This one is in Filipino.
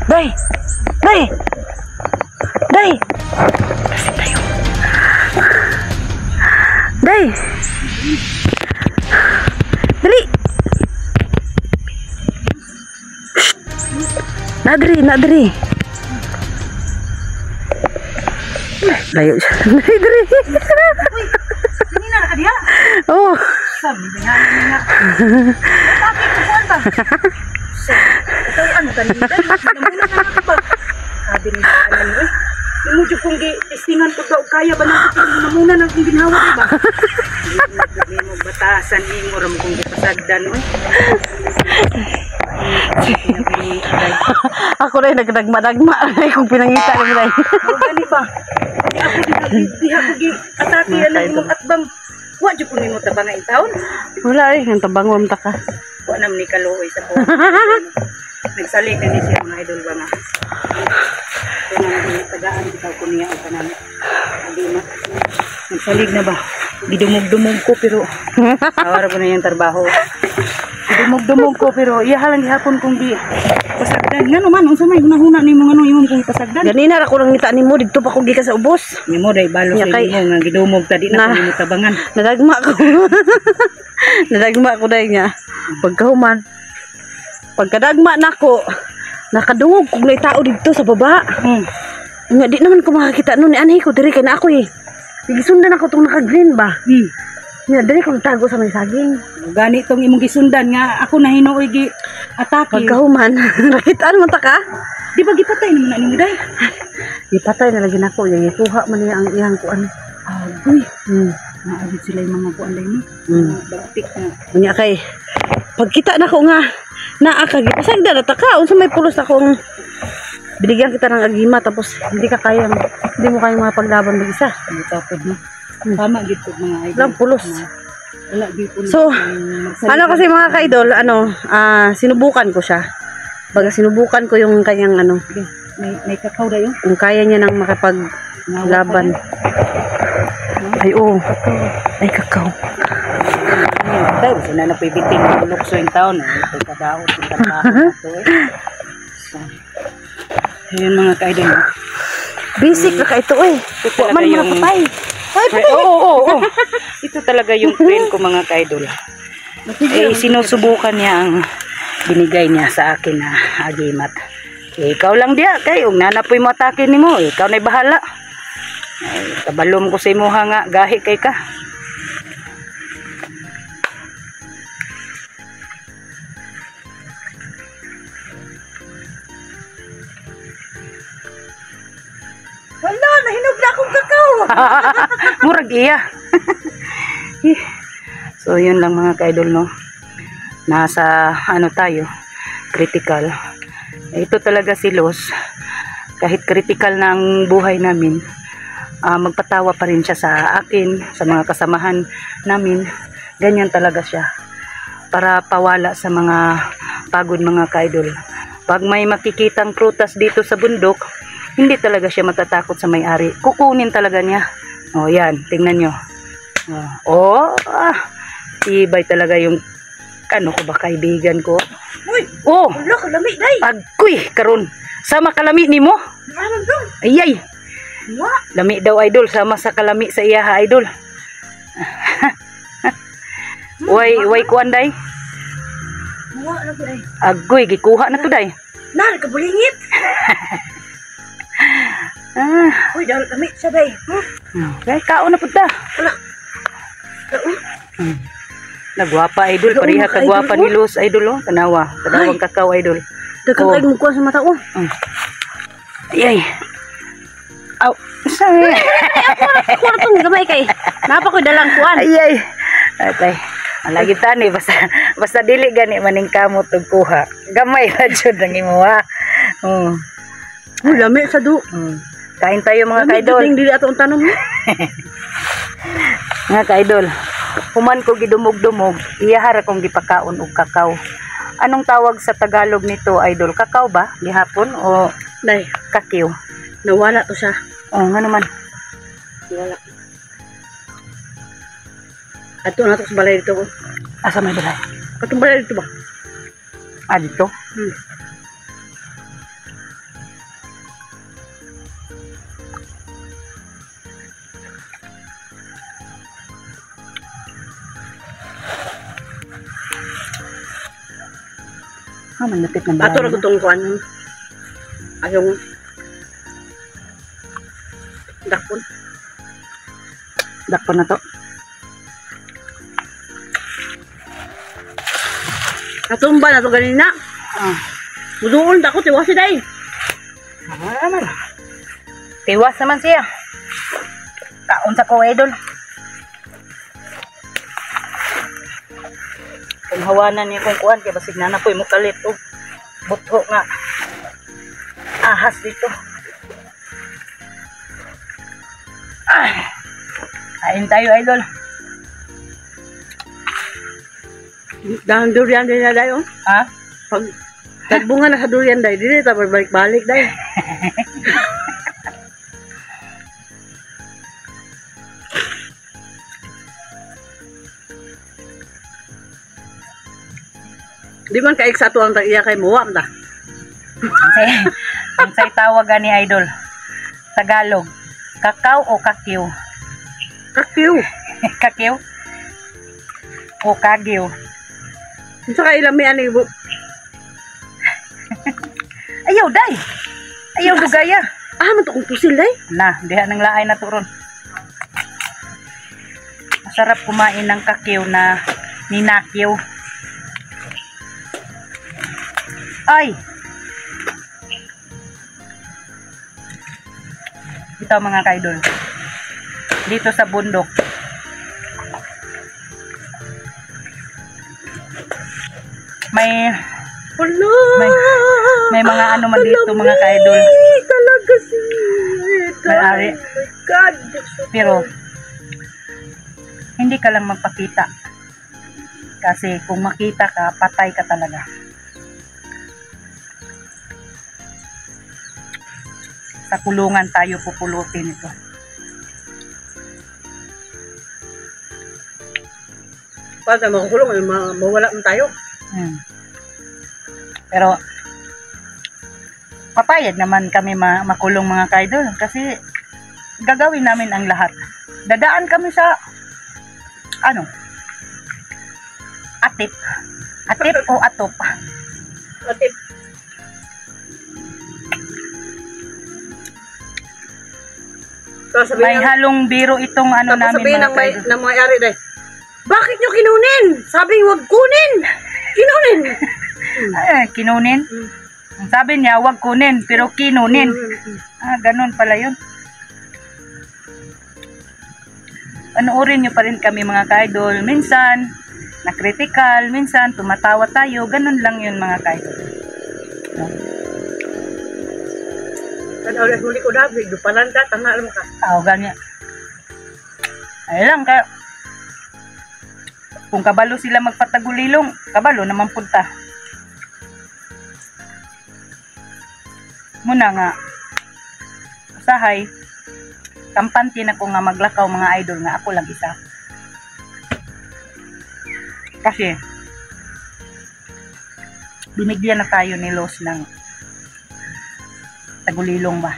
Day! Day! Day! Kasi tayo. Day! Dali! Nadri, nadri. Layo siya. Nadri. Ini na ka diha. Oh. Sabi na nga. Bakit ko ba? Ito ano tani? Namuna na ako ba? Sabi ni ano eh. Imo jud kung testingan ko daw kaya ba nang namuna nang ginawa diba? Hindi mo batasan imo ram kung gipasagdan oy. Ako rin nagdagma-dagma kung pinangita ni Day. Gani ba? Di ako atake na imong atbang. Wa jud kun nimo tabang ang taon. Wala eh, ang tabangwam ta ka. Wa nam ni kaluoy sa po. Nagsalig na ni siya mga idol ba nga. Kung ano tagaan bitaw ko niya ang tanan. Hindi na. Nagsalig na ba? Gidumog-dumog ko pero awara ko na yung trabaho. Gidumog-dumog ko pero iyahalang gihapon kong di pasagdan. Nga naman, ang samay hunahuna ni mga imong kong pasagdan. Ganina ra ko lang ngita nimo didto pa ko gikan sa ubos. Nimo day balo sa kay- imo nga gidumog tadi na ko tabangan. Nadagma ko. Nadagma ko Day niya. Pagkahuman. Pagkadagma nako, nakadungog kog nay tao didto sa baba. Nga di naman ko makakita nun ni anhi ko diri kay na ako eh. Gisundan ako tong naka-green ba. Nga diri ko tago sa may saging. Gani tong imong gisundan nga ako na hinuoy gi atake. Pagkahuman, nakitaan mo ta ka? Di ba gipatay naman na nimo day? Ipatay na lagi nako, yung ikuha man niya ang iyang kuan. Agoy. Naabot sila yung mga kuan day no. Batik na. Unya kay pagkita nako nga naa ka gipasagda na ta ka unsa may pulos akong binigyan kita ng agima tapos hindi mo kayang mapaglaban mag-isa. Hindi tapos no. Tama gid po mga idol. Lang pulos. Wala gid po. So, ano kasi mga ka-idol, sinubukan ko siya. Baga sinubukan ko yung kanyang may kakao dayo. kung kaya niya nang makapaglaban. Ay, oo. Ay, kakao. Daw, sila na pibiting ng lukso yung taon. Ito kadaot, yung trabaho ito eh. So, ayun mga ka-idol. Basic na ka ito eh. Ito talaga yung... Oo. Ito talaga yung friend ko mga ka-idol. Eh, sinusubukan niya ang binigay niya sa akin na agimat. Eh, ikaw lang diya, kay nanapoy mo atake ni mo. Ikaw na'y bahala. Eh, kabalom ko sa imuha nga, gahi kay ka. Wala, nahinog na akong kakao. Murag iya. So, yun lang mga ka-idol, no? Nasa, tayo, critical. Ito talaga si Los. Kahit critical na ang buhay namin, magpatawa pa rin siya sa akin, sa mga kasamahan namin. Ganyan talaga siya. Para pawala sa mga pagod mga ka-idol. Pag may makikitang prutas dito sa bundok, hindi talaga siya matatakot sa may-ari. Kukunin talaga niya. O, yan. Tingnan nyo. Tibay talaga yung ko ba kaibigan ko. Uy! Oh! Wala, kalami, Day! Agoy! Karon. Sama kalami ni mo? Ano doon? Ayay! Wa! Lami daw idol. Sama sa kalami sa iya ha idol. Way kuan day? Wa na ko, Day. Agoy! Gikuha na to day. Na, nagkabulingit! Uy, dahil kami siya, Day. Okay, kaon na punta. Wala. Nagwapa idol, pariha ka gwapa ni Los idol oh, kanawa, kanawang kakao idol. Dagkang mo kuha sa mata ko. Ayay. Aw, sorry. Ako na itong gamay kay. Napa ko dalang kuan. Ayay. Atay. Lagi tani basta dili gani maning kamot og kuha. Gamay ra jud nang imo ha. Lami sa du. Kain tayo mga ka-idol. Lami dili ato ang tanom mo. Mga ka-idol. Human ko gidumog-dumog, iyahara kong gipakaon og kakao. Anong tawag sa Tagalog nito, idol? Kakao ba? Gihapon o Day, kakiw? nawala to siya. Nga naman. Nawala. Ato na to sa balay dito ko. Asa may balay? Katong balay dito ba? Dito? Malapit na Ato ra bahay. gutong kuan. Ayong dakpon. Dakpan na to. Natumba na to ganina. Ah. Muduol ako tiwasi day. Naman. Tiwas naman siya. Taon sa ko, idol. Kung hawanan niya kung kuhan, kaya basig na po yung mukalit. Oh. Butho nga. Ahas dito. Ah. Kain tayo, idol. Dahang durian din na dayon. Ha? Pag tagbunga na sa durian day, dili ta balik-balik day. Di man ka eksakto ang iya kay muwam ta. Ang say tawagan ni idol. Tagalog. Kakao o kakiw? Kaktiw. Kakiw? O kagiw? Unsa ka ilami ani bu? Ayaw, day! Ayaw, dugaya. Ah, man to kung pusil day. Na, diha nang laay na turon. Masarap kumain ng kakiw na ninakiw. Ay! Ito mga kaidol. Dito sa bundok. May Wala. may mga ano man dito mga kaidol. Talaga si. May-ari. God. Pero hindi ka lang magpakita. Kasi kung makita ka, patay ka talaga. Sa kulungan tayo pupulutin ito. Pagka makukulong, mawala man tayo. Pero papayag naman kami makulong mga kaidol kasi gagawin namin ang lahat. Dadaan kami sa ano? Atip. Atip o atop. Atip. May halong biro itong ano tapos namin sabihin mga ng kaidol. ng may-ari day, bakit nyo kinunin? Sabi huwag kunin. Kinunin. Ay, kinunin. Ang sabi niya, wag kunin, pero kinunin. Ganun pala yun. Panoorin nyo pa rin kami mga kaidol. Minsan, na-critical. Minsan, tumatawa tayo. Ganun lang yun mga kaidol. Kada ulit muli ko David, dupalan ka, tangal mo ka. Ganyan. Ay lang, kung kabalo sila magpatagulilong, kabalo naman punta. Muna nga, usahay, kampante na ko nga maglakaw mga idol nga ako lang isa. Kasi, binigyan na tayo ni Los ng tagulilong ba.